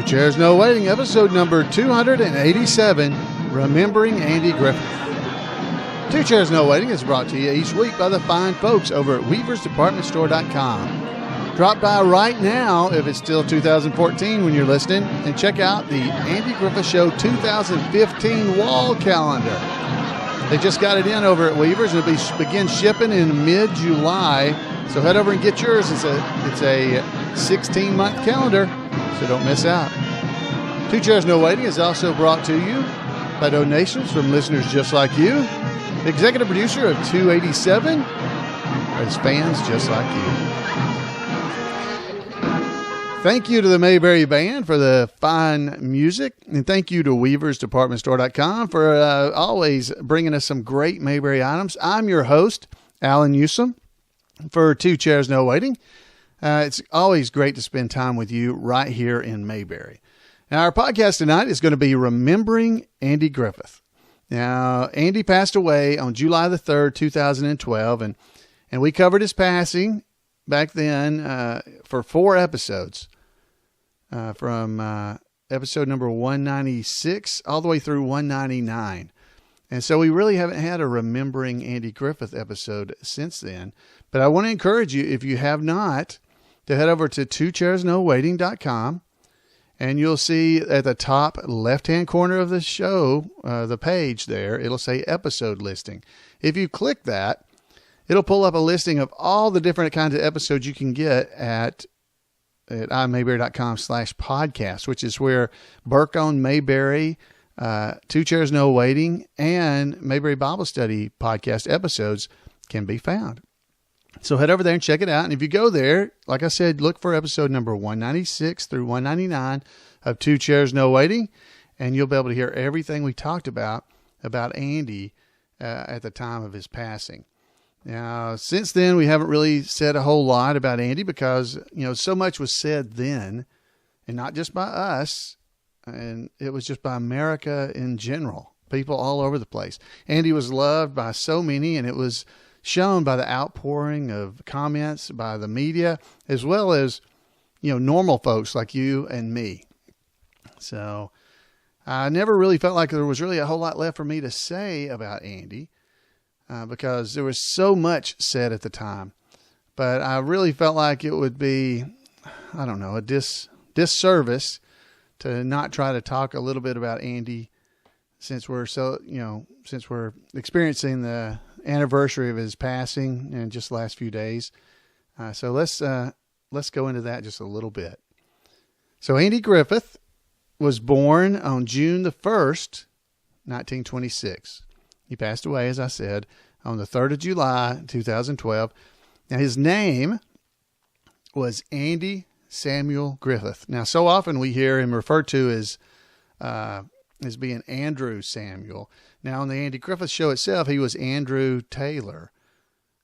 Chairs No Waiting, episode number 287, Remembering Andy Griffith. Two Chairs No Waiting is brought to you each week by the fine folks over at weaversdepartmentstore.com. Drop by right now, if it's still 2014 when you're listening, and check out the Andy Griffith Show 2015 wall calendar. They just got it in over at Weavers, and it'll begin shipping in mid-July. So head over and get yours. It's a 16-month calendar, so don't miss out. Two Chairs No Waiting is also brought to you by donations from listeners just like you. Executive producer of 287 is fans just like you. Thank you to the Mayberry Band for the fine music, and thank you to weaversdepartmentstore.com for always bringing us some great Mayberry items. I'm your host, Alan Newsom, for Two Chairs No Waiting. It's always great to spend time with you right here in Mayberry. Now, our podcast tonight is going to be Remembering Andy Griffith. Now, Andy passed away on July the 3rd, 2012, and we covered his passing back then for 4 episodes, from episode number 196 all the way through 199. And so we really haven't had a Remembering Andy Griffith episode since then. But I want to encourage you, if you have not, to head over to twochairsnowaiting.com, and you'll see at the top left-hand corner of the show, the page there, it'll say episode listing. If you click that, it'll pull up a listing of all the different kinds of episodes you can get at imayberry.com/podcast, which is where Burke on Mayberry, Two Chairs No Waiting, and Mayberry Bible Study podcast episodes can be found. So head over there and check it out. And if you go there, like I said, look for episode number 196 through 199 of Two Chairs No Waiting, and you'll be able to hear everything we talked about Andy at the time of his passing. Now, since then, we haven't really said a whole lot about Andy because, so much was said then, and not just by us, and it was just by America in general, people all over the place. Andy was loved by so many, and it was shown by the outpouring of comments by the media, as well as, normal folks like you and me. So I never really felt like there was really a whole lot left for me to say about Andy, because there was so much said at the time. But I really felt like it would be, a disservice to not try to talk a little bit about Andy, since we're experiencing the anniversary of his passing in just the last few days. So let's go into that just a little bit. So Andy Griffith was born on June the 1st, 1926. He passed away, as I said, on the 3rd of July, 2012. Now, his name was Andy Samuel Griffith. Now, so often we hear him referred to as being Andrew Samuel. Now, on the Andy Griffith Show itself, he was Andrew Taylor.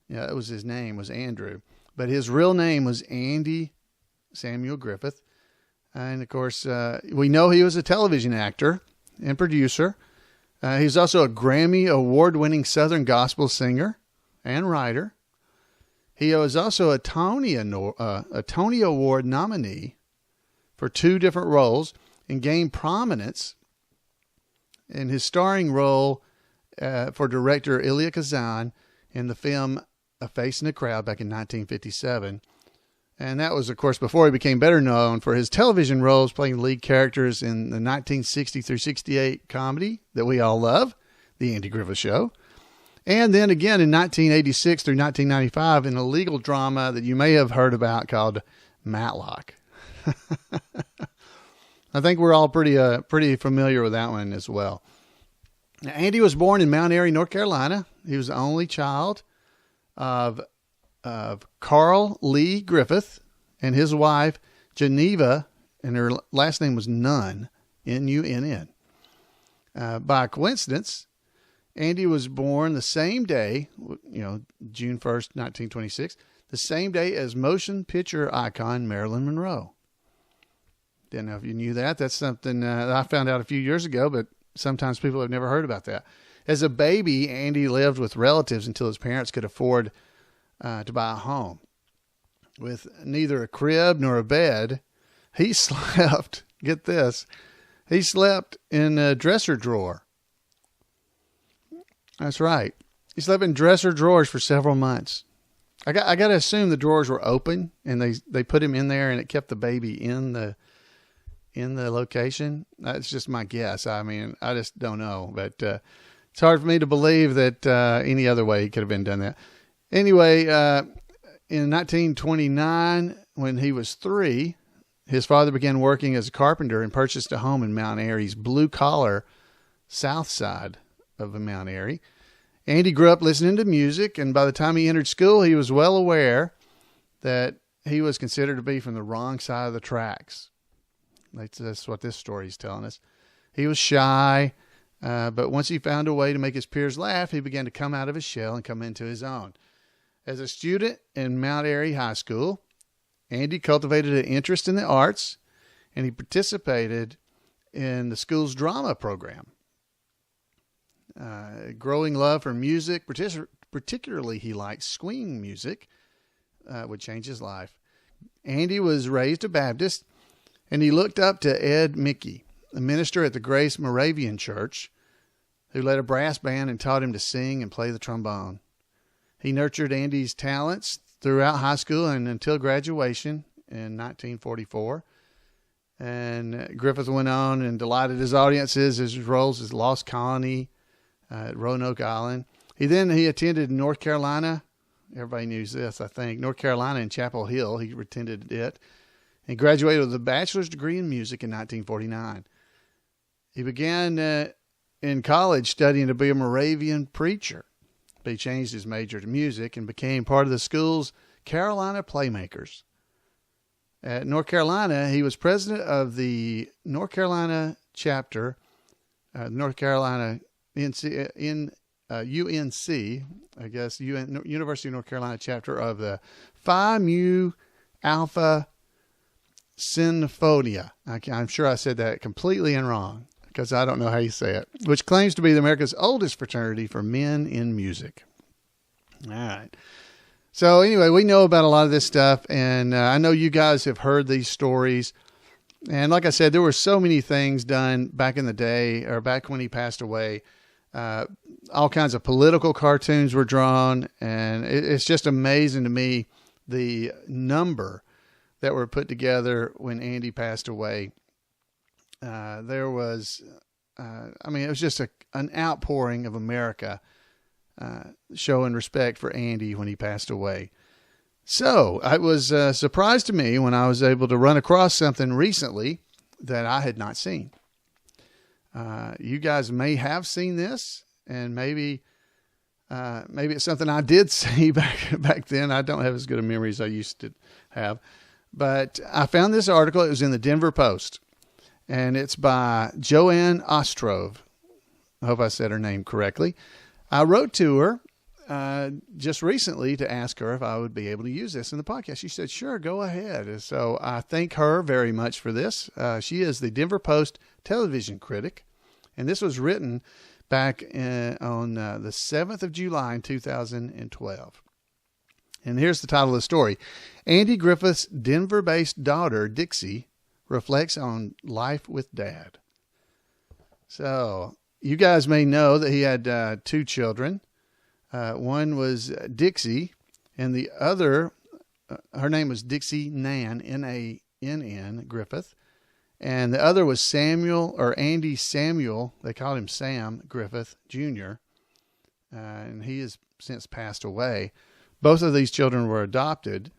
Yeah, that was his name, was Andrew. But his real name was Andy Samuel Griffith. And, of course, we know he was a television actor and producer. He was also a Grammy award-winning Southern gospel singer and writer. He was also a Tony Award nominee for 2 different roles and gained prominence in his starring role for director Elia Kazan in the film A Face in the Crowd back in 1957. And that was, of course, before he became better known for his television roles playing lead characters in the 1960 through 68 comedy that we all love, The Andy Griffith Show. And then again in 1986 through 1995 in a legal drama that you may have heard about called Matlock. I think we're all pretty familiar with that one as well. Now, Andy was born in Mount Airy, North Carolina. He was the only child of Carl Lee Griffith and his wife Geneva, and her last name was Nunn, N-U-N-N. By coincidence, Andy was born the same day, June 1st, 1926, the same day as motion picture icon Marilyn Monroe. Didn't know if you knew that. That's something that I found out a few years ago, but sometimes people have never heard about that. As a baby, Andy lived with relatives until his parents could afford to buy a home. With neither a crib nor a bed, he slept Get this. He slept in a dresser drawer. That's right. He slept in dresser drawers for several months. I got to assume the drawers were open and they put him in there and it kept the baby in the location. That's just my guess. I mean, I just don't know, but it's hard for me to believe that any other way he could have been done that. Anyway, in 1929, when he was 3, his father began working as a carpenter and purchased a home in Mount Airy's blue-collar south side of Mount Airy. Andy grew up listening to music, and by the time he entered school, he was well aware that he was considered to be from the wrong side of the tracks. That's what this story is telling us. He was shy, but once he found a way to make his peers laugh, he began to come out of his shell and come into his own. As a student in Mount Airy High School, Andy cultivated an interest in the arts, and he participated in the school's drama program. Growing love for music, particularly he liked swing music, would change his life. Andy was raised a Baptist, and he looked up to Ed Mickey, a minister at the Grace Moravian Church, who led a brass band and taught him to sing and play the trombone. He nurtured Andy's talents throughout high school and until graduation in 1944. And Griffith went on and delighted his audiences, his roles as Lost Colony at Roanoke Island. He attended North Carolina. Everybody knows this, I think. North Carolina in Chapel Hill. He attended it. He graduated with a bachelor's degree in music in 1949. He began in college studying to be a Moravian preacher. But he changed his major to music and became part of the school's Carolina Playmakers. At North Carolina, he was president of the North Carolina chapter, North Carolina UNC, I guess, University of North Carolina chapter of the Phi Mu Alpha Sinfonia. I'm sure I said that completely wrong because I don't know how you say it, which claims to be America's oldest fraternity for men in music. All right. So anyway, we know about a lot of this stuff, and I know you guys have heard these stories. And like I said, there were so many things done back in the day, or back when he passed away. All kinds of political cartoons were drawn, and it's just amazing to me the number that were put together when Andy passed away. There was, it was just an outpouring of America showing respect for Andy when he passed away. So it was a surprise to me when I was able to run across something recently that I had not seen. You guys may have seen this, and maybe it's something I did see back then. I don't have as good a memory as I used to have, but I found this article. It was in the Denver Post, and it's by Joanne Ostrow. I hope I said her name correctly. I wrote to her just recently to ask her if I would be able to use this in the podcast. She said, sure, go ahead. So I thank her very much for this. She is the Denver Post Television Critic, and this was written back on the 7th of July in 2012. And here's the title of the story. Andy Griffith's Denver-based daughter, Dixie, reflects on life with Dad. So you guys may know that he had 2 children. One was Dixie, and the other, her name was Dixie Nann, N-A-N-N, Griffith. And the other was Andy Samuel, they called him Sam Griffith Jr., and he has since passed away. Both of these children were adopted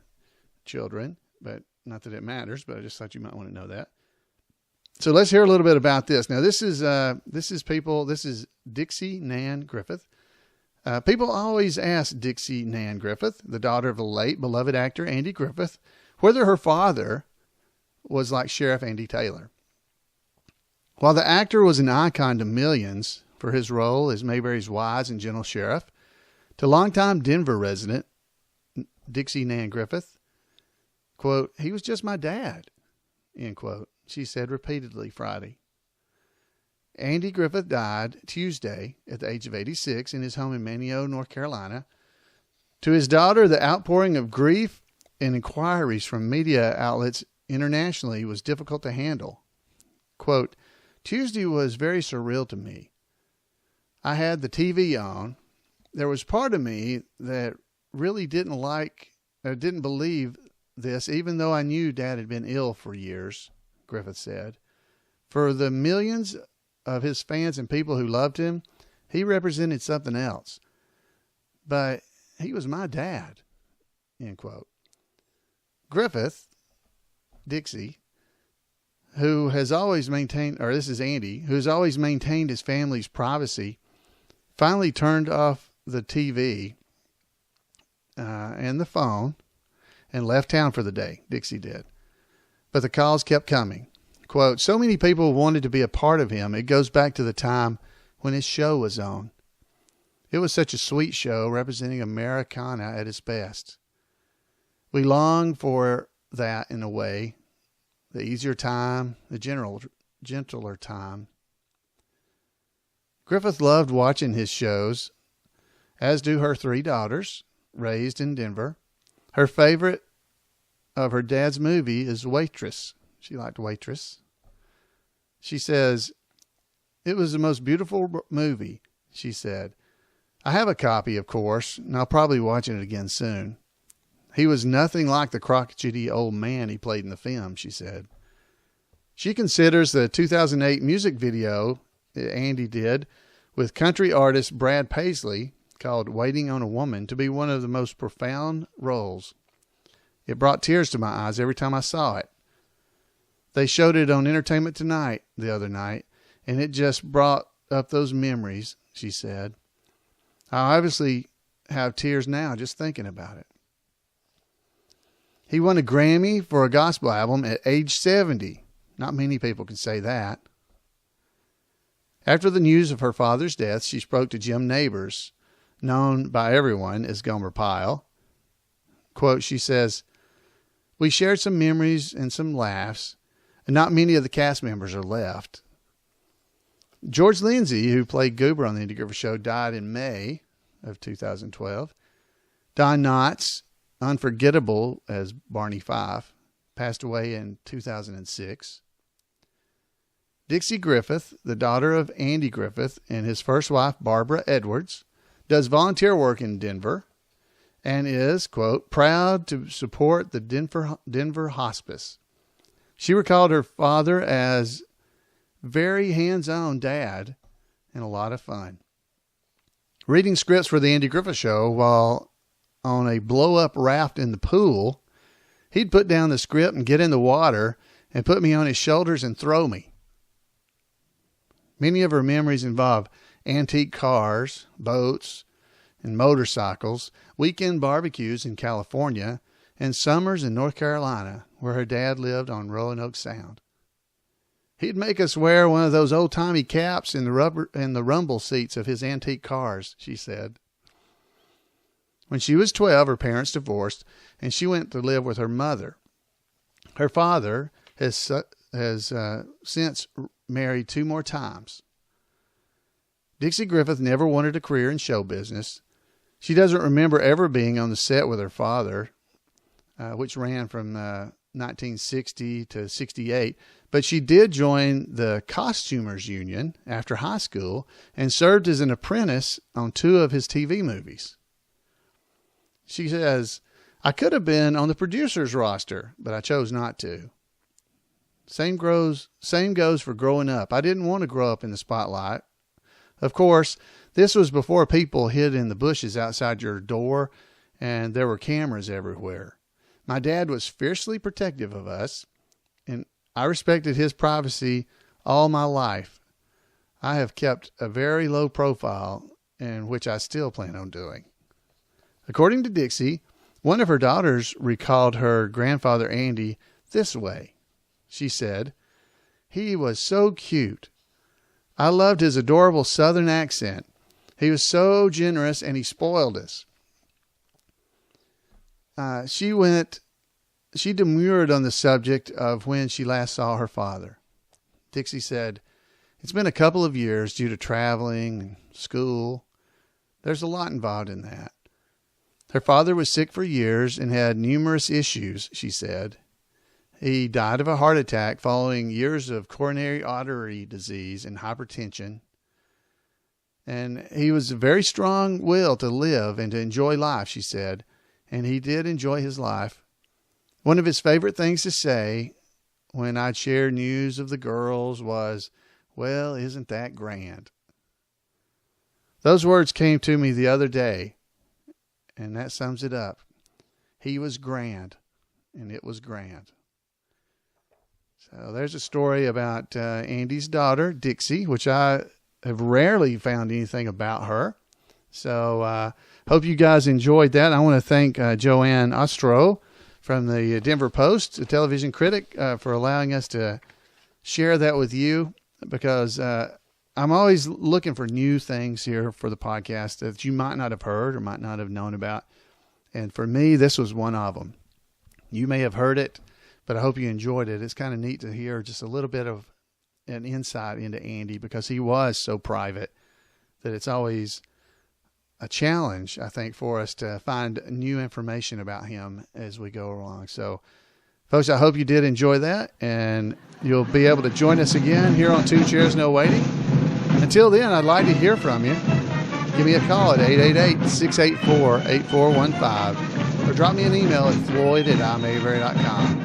children, but not that it matters, but I just thought you might want to know that. So let's hear a little bit about this. Now, this is Dixie Nann Griffith. People always ask Dixie Nann Griffith, the daughter of the late beloved actor Andy Griffith, whether her father was like Sheriff Andy Taylor. While the actor was an icon to millions for his role as Mayberry's wise and gentle sheriff, to longtime Denver resident Dixie Nann Griffith, quote, he was just my dad, end quote, she said repeatedly Friday. Andy Griffith died Tuesday at the age of 86 in his home in Manio, North Carolina. To his daughter, the outpouring of grief and inquiries from media outlets internationally was difficult to handle. Quote, Tuesday was very surreal to me. I had the TV on. There was part of me that really didn't believe this, even though I knew Dad had been ill for years, Griffith said. For the millions of his fans and people who loved him, he represented something else. But he was my dad, end quote. Griffith, Dixie, who has always maintained, or this is Andy, who's always maintained his family's privacy, finally turned off the TV and the phone and left town for the day. Dixie did. But the calls kept coming. Quote, so many people wanted to be a part of him. It goes back to the time when his show was on. It was such a sweet show representing Americana at its best. We long for that in a way, the easier time, the gentler time. Griffith loved watching his shows, as do her 3 daughters, raised in Denver. Her favorite of her dad's movie is Waitress. She liked Waitress. She says, it was the most beautiful movie, she said. I have a copy, of course, and I'll probably watch it again soon. He was nothing like the crotchety old man he played in the film, she said. She considers the 2008 music video that Andy did with country artist Brad Paisley called Waiting on a Woman to be one of the most profound roles. It brought tears to my eyes every time I saw it. They showed it on Entertainment Tonight the other night, and it just brought up those memories, she said. I obviously have tears now just thinking about it. He won a Grammy for a gospel album at age 70. Not many people can say that. After the news of her father's death, she spoke to Jim Neighbors, known by everyone as Gomer Pyle. Quote, she says, we shared some memories and some laughs, and not many of the cast members are left. George Lindsey, who played Goober on the Andy Griffith Show, died in May of 2012. Don Knotts, unforgettable as Barney Fife, passed away in 2006. Dixie Griffith, the daughter of Andy Griffith and his first wife, Barbara Edwards, does volunteer work in Denver and is, quote, proud to support the Denver Hospice. She recalled her father as very hands-on dad and a lot of fun. Reading scripts for the Andy Griffith Show while on a blow-up raft in the pool, he'd put down the script and get in the water and put me on his shoulders and throw me. Many of her memories involve antique cars, boats, and motorcycles, weekend barbecues in California, and summers in North Carolina, where her dad lived on Roanoke Sound. He'd make us wear one of those old-timey caps in the rumble seats of his antique cars, she said. When she was 12, her parents divorced, and she went to live with her mother. Her father has since married 2 more times. Dixie Griffith never wanted a career in show business. She doesn't remember ever being on the set with her father, which ran from 1960 to 68, but she did join the Costumers Union after high school and served as an apprentice on 2 of his TV movies. She says, I could have been on the producer's roster, but I chose not to. Same goes for growing up. I didn't want to grow up in the spotlight. Of course, this was before people hid in the bushes outside your door and there were cameras everywhere. My dad was fiercely protective of us, and I respected his privacy all my life. I have kept a very low profile, and which I still plan on doing. According to Dixie, one of her daughters recalled her grandfather Andy this way. She said, he was so cute. I loved his adorable Southern accent. He was so generous and he spoiled us. She demurred on the subject of when she last saw her father. Dixie said, it's been a couple of years due to traveling and school. There's a lot involved in that. Her father was sick for years and had numerous issues, she said. He died of a heart attack following years of coronary artery disease and hypertension. And he was a very strong will to live and to enjoy life, she said. And he did enjoy his life. One of his favorite things to say when I'd share news of the girls was, "Well, isn't that grand?" Those words came to me the other day, and that sums it up. He was grand, and it was grand. So there's a story about Andy's daughter, Dixie, which I have rarely found anything about her. So hope you guys enjoyed that. I want to thank Joanne Ostrow from the Denver Post Television Critic for allowing us to share that with you, because I'm always looking for new things here for the podcast that you might not have heard or might not have known about. And for me, this was one of them. You may have heard it, but I hope you enjoyed it. It's kind of neat to hear just a little bit of an insight into Andy, because he was so private that it's always a challenge, I think, for us to find new information about him as we go along. So, folks, I hope you did enjoy that, and you'll be able to join us again here on Two Chairs No Waiting. Until then, I'd like to hear from you. Give me a call at 888-684-8415 or drop me an email at floyd@imayberry.com.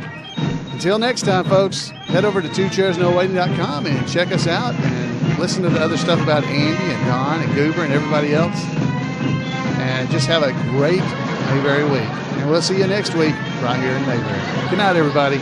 Until next time, folks, head over to twocairsnowaiting.com and check us out and listen to the other stuff about Andy and Don and Goober and everybody else. And just have a great Mayberry week. And we'll see you next week right here in Mayberry. Good night, everybody.